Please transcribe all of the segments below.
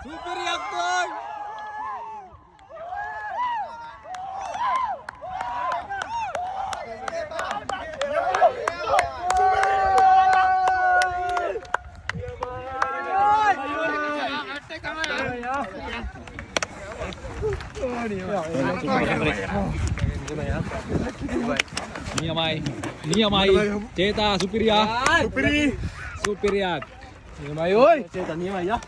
Superior boy. Niamai, Ceta Superior. Superior. Niamai ơi. Ceta Niamai ya.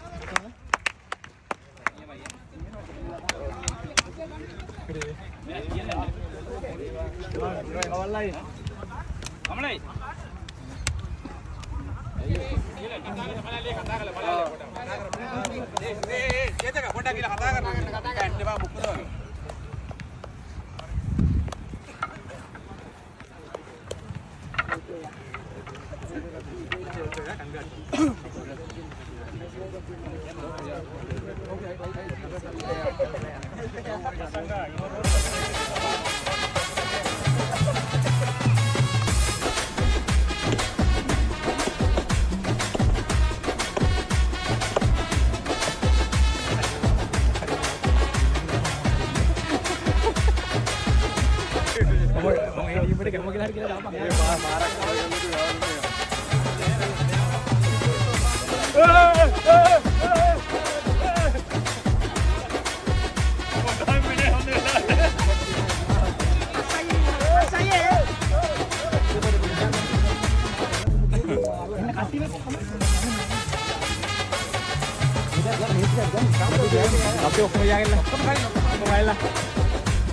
Tapi oke ya kan? Kemarin lah.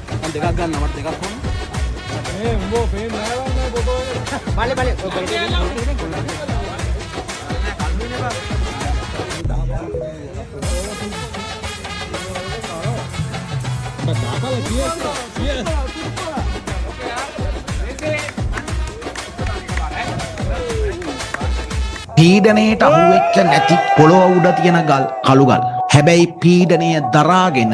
Kan dekat kan nomor dekat pun. Wo pen nala na foto. Balik balik. Berapa lagi ya? Yes. පීඩනයට අහුවෙච්ච නැති පොළොව උඩ තියෙන ගල් කළු ගල්. හැබැයි පීඩනය දරාගෙන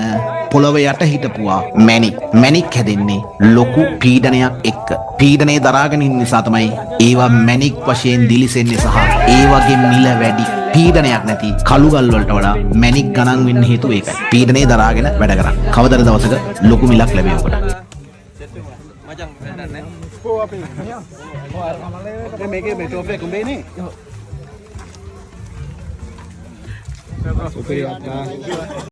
පොළොව යට හිටපුවා මැණික් හැදෙන්නේ ලොකු පීඩනයක් එක්ක. පීඩනය දරාගෙන ඉන්න නිසා තමයි ඒවා මැණික් වශයෙන් දිලිසෙන්නේ සහ ඒ වගේ මිල වැඩි. පීඩනයක් නැති කළු ගල් වලට වඩා මැණික් ගණන් වෙන්න හේතුව ඒකයි. පීඩනය දරාගෙන වැඩ කරා. කවදාද දවසක ලොකු මිලක් ලැබෙයි ඔබට. මේකේ මේ ටොප් එක උඹේනේ. Superior.